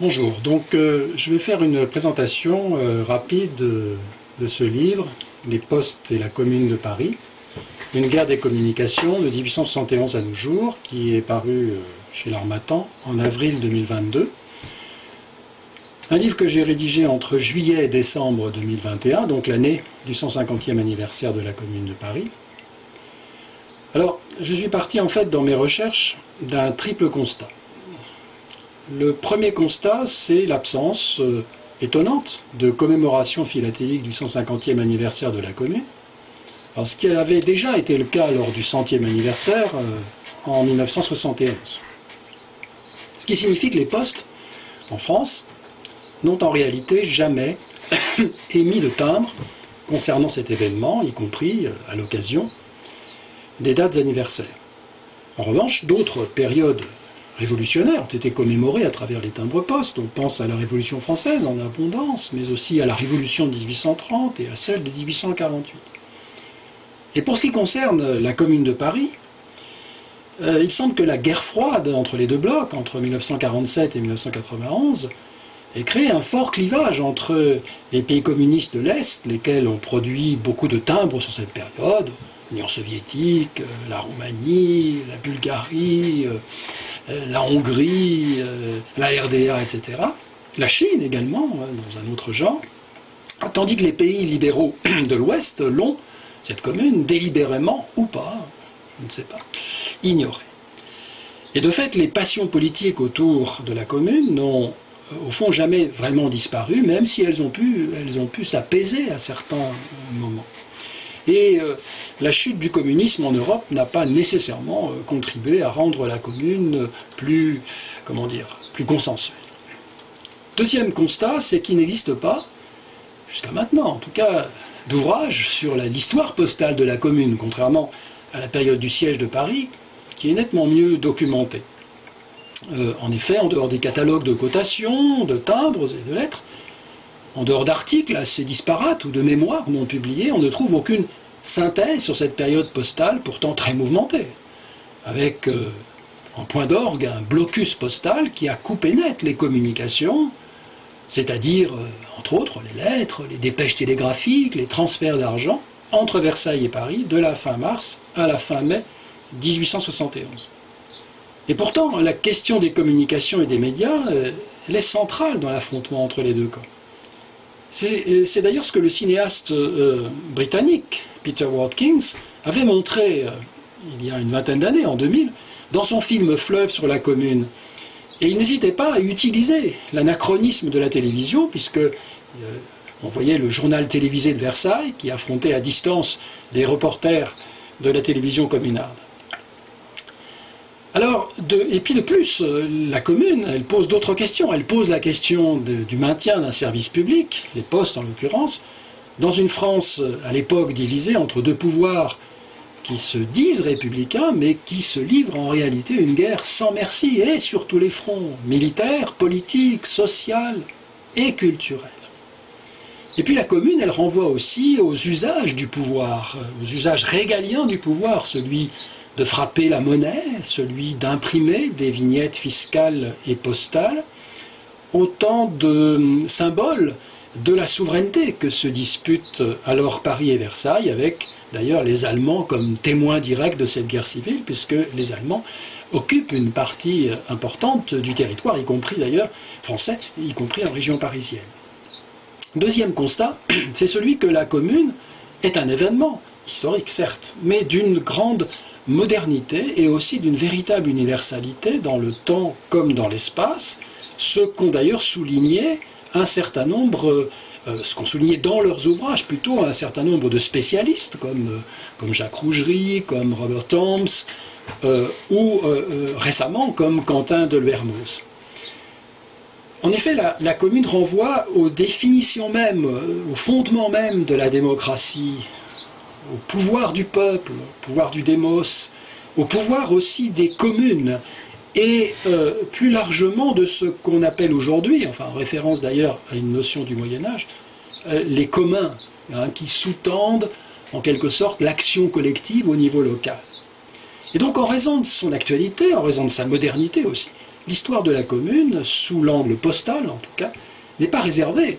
Bonjour, je vais faire une présentation rapide de ce livre, Les Postes et la Commune de Paris, une guerre des communications de 1871 à nos jours, qui est paru chez l'Harmattan en avril 2022. Un livre que j'ai rédigé entre juillet et décembre 2021, donc l'année du 150e anniversaire de la Commune de Paris. Alors, je suis parti en fait dans mes recherches d'un triple constat. Le premier constat, c'est l'absence étonnante de commémoration philatélique du 150e anniversaire de la Commune. Alors, ce qui avait déjà été le cas lors du 100e anniversaire en 1971. Ce qui signifie que les postes, en France, n'ont en réalité jamais émis de timbre concernant cet événement, y compris à l'occasion des dates anniversaires. En revanche, d'autres périodes révolutionnaires ont été commémorées à travers les timbres-poste. On pense à la Révolution française en abondance, mais aussi à la Révolution de 1830 et à celle de 1848. Et pour ce qui concerne la Commune de Paris, il semble que la guerre froide entre les deux blocs, entre 1947 et 1991, ait créé un fort clivage entre les pays communistes de l'Est, lesquels ont produit beaucoup de timbres sur cette période, l'Union soviétique, la Roumanie, la Bulgarie, la Hongrie, la RDA, etc. La Chine également, dans un autre genre. Tandis que les pays libéraux de l'Ouest l'ont, cette commune, délibérément ou pas, je ne sais pas, ignorée. Et de fait, les passions politiques autour de la commune n'ont, au fond, jamais vraiment disparu, même si elles ont pu s'apaiser à certains moments. Et la chute du communisme en Europe n'a pas nécessairement contribué à rendre la commune plus consensuelle. Deuxième constat, c'est qu'il n'existe pas, jusqu'à maintenant en tout cas, d'ouvrage sur l'histoire postale de la commune, contrairement à la période du siège de Paris, qui est nettement mieux documentée. En effet, en dehors des catalogues de cotations, de timbres et de lettres, en dehors d'articles assez disparates ou de mémoires non publiées, on ne trouve aucune synthèse sur cette période postale pourtant très mouvementée, avec en point d'orgue un blocus postal qui a coupé net les communications, c'est-à-dire, entre autres, les lettres, les dépêches télégraphiques, les transferts d'argent entre Versailles et Paris de la fin mars à la fin mai 1871. Et pourtant, la question des communications et des médias, elle est centrale dans l'affrontement entre les deux camps. C'est d'ailleurs ce que le cinéaste britannique Peter Watkins avait montré il y a une vingtaine d'années, en 2000, dans son film Fleuve sur la Commune. Et il n'hésitait pas à utiliser l'anachronisme de la télévision, puisque on voyait le journal télévisé de Versailles qui affrontait à distance les reporters de la télévision communale. Alors, et puis de plus, la commune, elle pose d'autres questions. Elle pose la question du maintien d'un service public, les postes en l'occurrence, dans une France à l'époque divisée entre deux pouvoirs qui se disent républicains, mais qui se livrent en réalité une guerre sans merci, et sur tous les fronts, militaires, politiques, social et culturel. Et puis la commune, elle renvoie aussi aux usages du pouvoir, aux usages régaliens du pouvoir, celui de frapper la monnaie, celui d'imprimer des vignettes fiscales et postales, autant de symboles de la souveraineté que se disputent alors Paris et Versailles, avec d'ailleurs les Allemands comme témoins directs de cette guerre civile, puisque les Allemands occupent une partie importante du territoire, y compris d'ailleurs français, y compris en région parisienne. Deuxième constat, c'est celui que la commune est un événement, historique certes, mais d'une grande modernité et aussi d'une véritable universalité dans le temps comme dans l'espace, ce qu'ont d'ailleurs souligné un certain nombre, ce qu'ont souligné dans leurs ouvrages plutôt un certain nombre de spécialistes comme Jacques Rougerie, comme Robert Toms, ou récemment comme Quentin Delvernos. En effet, la commune renvoie aux définitions même, au fondement même de la démocratie, au pouvoir du peuple, au pouvoir du démos, au pouvoir aussi des communes, et plus largement de ce qu'on appelle aujourd'hui, enfin en référence d'ailleurs à une notion du Moyen-Âge, les communs, qui sous-tendent en quelque sorte l'action collective au niveau local. Et donc en raison de son actualité, en raison de sa modernité aussi, l'histoire de la commune, sous l'angle postal en tout cas, n'est pas réservée,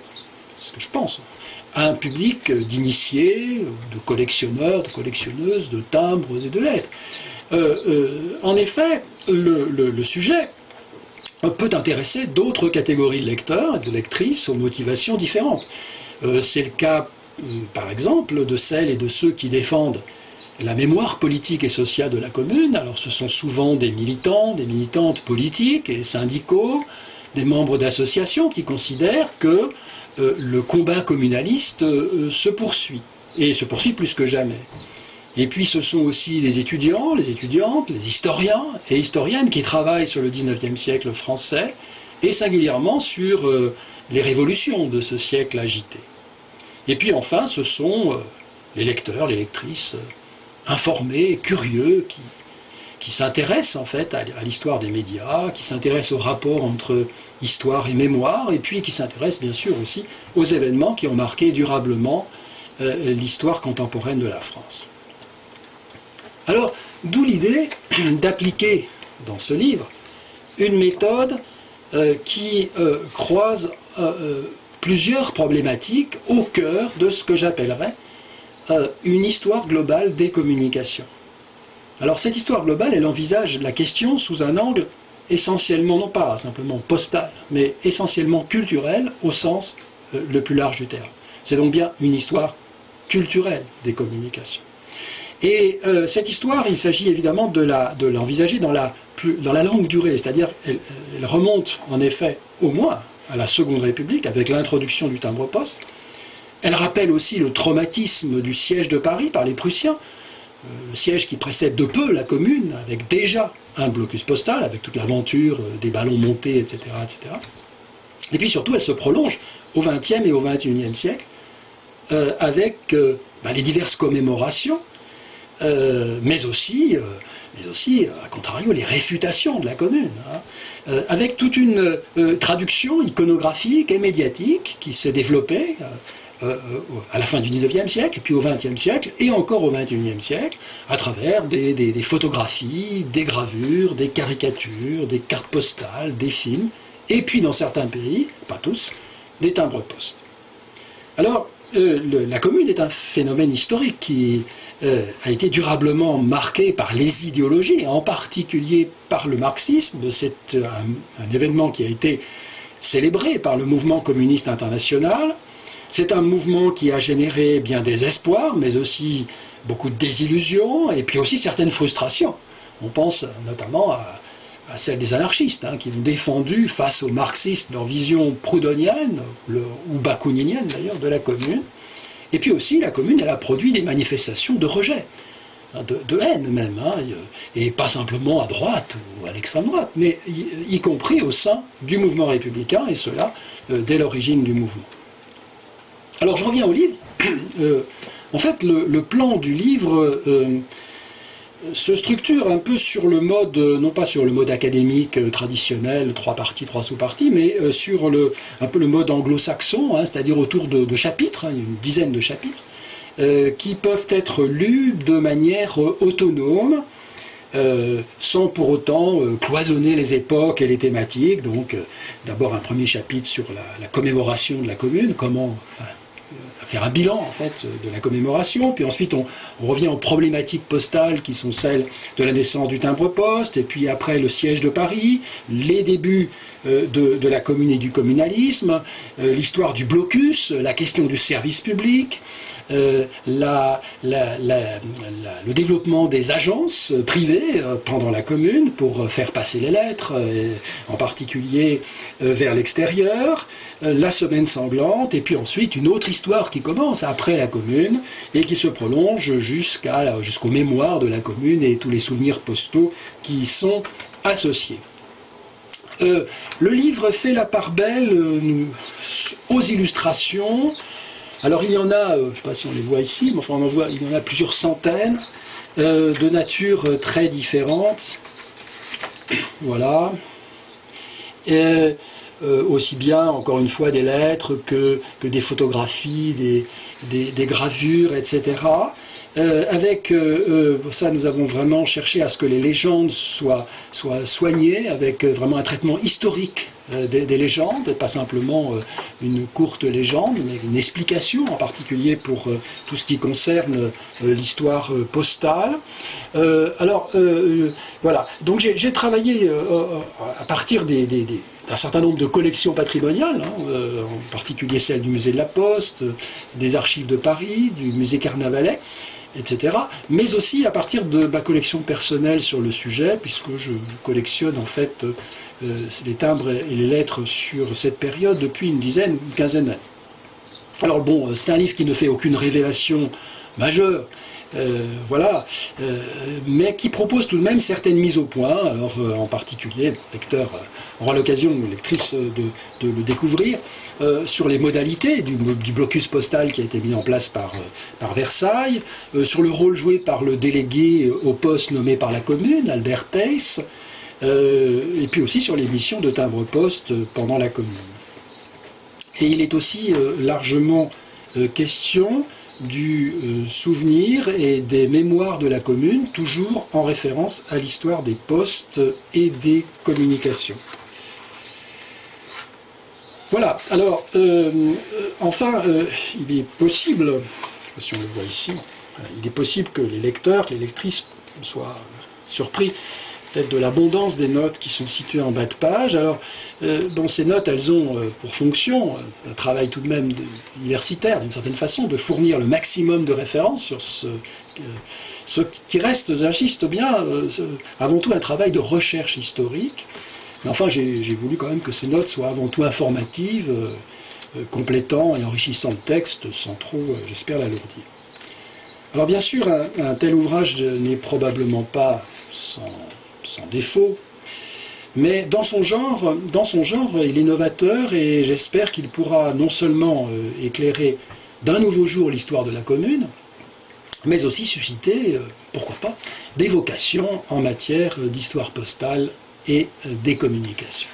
c'est ce que je pense, à un public d'initiés, de collectionneurs, de collectionneuses, de timbres et de lettres. En effet, le sujet peut intéresser d'autres catégories de lecteurs et de lectrices aux motivations différentes. C'est le cas, par exemple, de celles et de ceux qui défendent la mémoire politique et sociale de la commune. Alors ce sont souvent des militants, des militantes politiques et syndicaux, des membres d'associations qui considèrent que le combat communaliste se poursuit, et se poursuit plus que jamais. Et puis ce sont aussi les étudiants, les étudiantes, les historiens et historiennes qui travaillent sur le XIXe siècle français, et singulièrement sur les révolutions de ce siècle agité. Et puis enfin, ce sont les lecteurs, les lectrices informés, curieux, qui s'intéressent en fait à l'histoire des médias, qui s'intéressent au rapport entre histoire et mémoire, et puis qui s'intéressent bien sûr aussi aux événements qui ont marqué durablement l'histoire contemporaine de la France. Alors, d'où l'idée d'appliquer dans ce livre une méthode qui croise plusieurs problématiques au cœur de ce que j'appellerais une histoire globale des communications. Alors cette histoire globale, elle envisage la question sous un angle essentiellement, non pas simplement postal, mais essentiellement culturel au sens le plus large du terme. C'est donc bien une histoire culturelle des communications. Et cette histoire, il s'agit évidemment de l'envisager dans la longue durée, c'est-à-dire elle remonte en effet au moins à la Seconde République avec l'introduction du timbre-poste. Elle rappelle aussi le traumatisme du siège de Paris par les Prussiens, le siège qui précède de peu la Commune, avec déjà un blocus postal, avec toute l'aventure des ballons montés, etc., etc. Et puis surtout, elle se prolonge au XXe et au XXIe siècle, avec les diverses commémorations, mais aussi, à contrario, les réfutations de la Commune, avec toute une traduction iconographique et médiatique qui s'est développée à la fin du XIXe siècle, puis au XXe siècle, et encore au XXIe siècle, à travers des photographies, des gravures, des caricatures, des cartes postales, des films, et puis dans certains pays, pas tous, des timbres-poste. Alors, la Commune est un phénomène historique qui a été durablement marqué par les idéologies, en particulier par le marxisme. C'est un événement qui a été célébré par le mouvement communiste international. C'est un mouvement qui a généré bien des espoirs, mais aussi beaucoup de désillusions, et puis aussi certaines frustrations. On pense notamment à celle des anarchistes, qui ont défendu, face aux marxistes, leur vision proudhonienne, ou bakouninienne d'ailleurs, de la Commune. Et puis aussi, la Commune, elle a produit des manifestations de rejet, de haine même, et pas simplement à droite ou à l'extrême droite, mais y compris au sein du mouvement républicain, et cela dès l'origine du mouvement. Alors je reviens au livre. En fait, le plan du livre se structure un peu sur le mode, non pas sur le mode académique traditionnel, 3 parties, 3 sous-parties, mais sur un peu le mode anglo-saxon, c'est-à-dire autour de chapitres, une dizaine de chapitres, qui peuvent être lus de manière autonome, sans pour autant cloisonner les époques et les thématiques. Donc d'abord un premier chapitre sur la commémoration de la Commune, comment faire un bilan en fait de la commémoration, puis ensuite on revient aux problématiques postales qui sont celles de la naissance du timbre-poste, et puis après le siège de Paris, les débuts de la Commune et du communalisme, l'histoire du blocus, la question du service public, le développement des agences privées pendant la Commune pour faire passer les lettres, en particulier vers l'extérieur, la semaine sanglante, et puis ensuite une autre histoire qui commence après la Commune et qui se prolonge jusqu'aux mémoires de la Commune et tous les souvenirs postaux qui y sont associés. Le livre fait la part belle aux illustrations. Alors il y en a, je ne sais pas si on les voit ici, mais enfin il y en a plusieurs centaines, de natures très différentes. Voilà. aussi bien, encore une fois, des lettres que des photographies, des gravures, etc. Avec ça, nous avons vraiment cherché à ce que les légendes soient soignées, avec vraiment un traitement historique des légendes, pas simplement une courte légende, mais une explication, en particulier pour tout ce qui concerne l'histoire postale. Voilà, donc j'ai travaillé à partir d'un certain nombre de collections patrimoniales, en particulier celles du musée de la Poste, des archives de Paris, du musée Carnavalet, etc. Mais aussi à partir de ma collection personnelle sur le sujet, puisque je collectionne en fait les timbres et les lettres sur cette période depuis une quinzaine d'années. Alors bon, c'est un livre qui ne fait aucune révélation majeure, voilà, mais qui propose tout de même certaines mises au point. Alors en particulier, le lecteur aura l'occasion, lectrice, de le découvrir, sur les modalités du blocus postal qui a été mis en place par Versailles, sur le rôle joué par le délégué au poste nommé par la commune, Albert Theiss, et puis aussi sur les missions de timbre-poste pendant la commune. Et il est aussi largement question du souvenir et des mémoires de la commune, toujours en référence à l'histoire des postes et des communications. Voilà, alors, enfin, il est possible, je ne sais pas si on le voit ici, il est possible que les lecteurs, les lectrices soient surpris peut-être de l'abondance des notes qui sont situées en bas de page. Alors, dans ces notes, elles ont pour fonction, un travail tout de même universitaire, d'une certaine façon, de fournir le maximum de références sur ce qui reste, j'insiste bien, avant tout un travail de recherche historique. Mais enfin, j'ai voulu quand même que ces notes soient avant tout informatives, complétant et enrichissant le texte sans trop, j'espère, l'alourdir. Alors bien sûr, un tel ouvrage n'est probablement pas sans défaut, mais dans son genre, il est novateur et j'espère qu'il pourra non seulement éclairer d'un nouveau jour l'histoire de la commune, mais aussi susciter, pourquoi pas, des vocations en matière d'histoire postale et des communications.